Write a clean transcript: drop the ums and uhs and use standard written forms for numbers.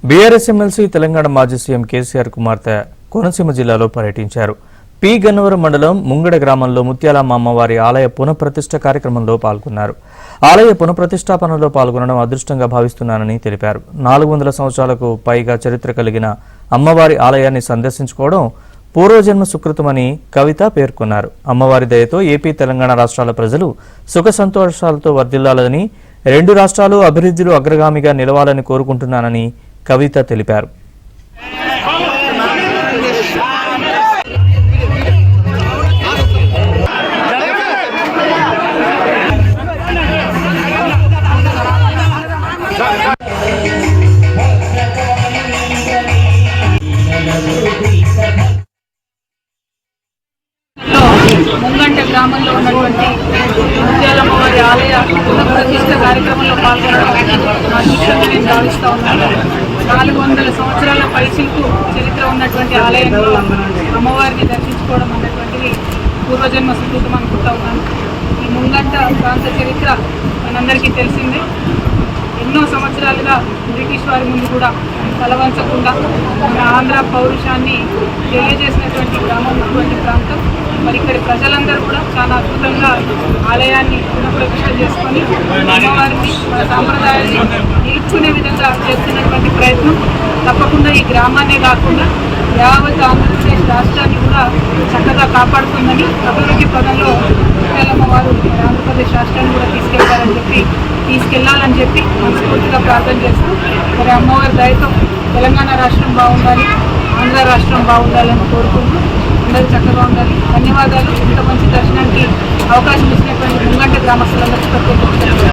BRS MLC Telangana మాజీ CM KCR కుమార్తె కోనసీమ జిల్లాలో పర్యటించారు. పి గన్నవరం మండలం ముంగడ గ్రామంలో ముత్యాలమ్మ అమ్మవారి ఆలయ పునఃప్రతిష్ఠ కార్యక్రమంలో పాల్గొన్నారు. ఆలయ పునఃప్రతిష్ఠాపనలో పాల్గొనడం అదృష్టంగా భావిస్తున్నానని తెలిపారు. 400 సంవత్సరాలకు పైగా చరిత్ర కలిగిన అమ్మవారి ఆలయాన్ని సందర్శించుకోవడం పూర్వజన్మ సుకృతమని కవిత పేర్కొన్నారు. అమ్మవారి దయతో ఏపీ తెలంగాణ రాష్ట్రాల ప్రజలు సుఖ సంతోషాలతో వర్ధిల్లాలని, 2 రాష్ట్రాలు అభివృద్ధిలో అగ్రగామిగా నిలవాలని కోరుకుంటున్నానని కవిత తెలిపారు. ముంగంట గ్రామంలో ఉన్నటువంటి ముత్యాలమ్మవారి ఆలయ పునఃప్రతిష్ఠ కార్యక్రమంలో పాల్గొనడం నా శిక్షణ నేను భావిస్తూ ఉన్నాను. 400 సంవత్సరాల పైచిలకు చరిత్ర ఉన్నటువంటి ఆలయంలో అమ్మవారిని దర్శించుకోవడం అన్నటువంటిది పూర్వజన్మ సుకృతం అనుకుంటా ఉన్నాను. ఈ ముంగంట ప్రాంత చరిత్ర మనందరికీ తెలిసిందే. ఎన్నో సంవత్సరాలుగా బ్రిటిష్ వారి ముందు కూడా తలవంచకుండా మన ఆంధ్ర పౌరుషాన్ని తెలియజేసినటువంటి గ్రామం ఉన్నటువంటి ప్రాంతం. మరి ఇక్కడి ప్రజలందరూ కూడా చాలా అద్భుతంగా ఆలయాన్ని పునఃప్రతిష్ఠ చేసుకొని అమ్మవారిని మన సాంప్రదాయాన్ని నిలుపుకునే విధంగా చేస్తున్నటువంటి ప్రయత్నం తప్పకుండా ఈ గ్రామాన్నే కాకుండా యావత్ ఆంధ్రప్రదేశ్ రాష్ట్రాన్ని కూడా చక్కగా కాపాడుతుందని, అభివృద్ధి పదంలో ముత్యాలమ్మవారు ఆంధ్రప్రదేశ్ రాష్ట్రాన్ని కూడా తీసుకెళ్లాలని చెప్పి మనస్ఫూర్తిగా ప్రార్థన చేస్తూ మరి అమ్మవారి దయతో తెలంగాణ రాష్ట్రం బాగుండాలి, ఆంధ్ర రాష్ట్రం బాగుండాలని కోరుకుంటూ అందరూ చక్కగా ఉండాలి. ధన్యవాదాలు. ఇంత మంచి దర్శనానికి అవకాశం ఇచ్చినటువంటి ముంగంట గ్రామస్తులందరికీ ప్రత్యేకంగా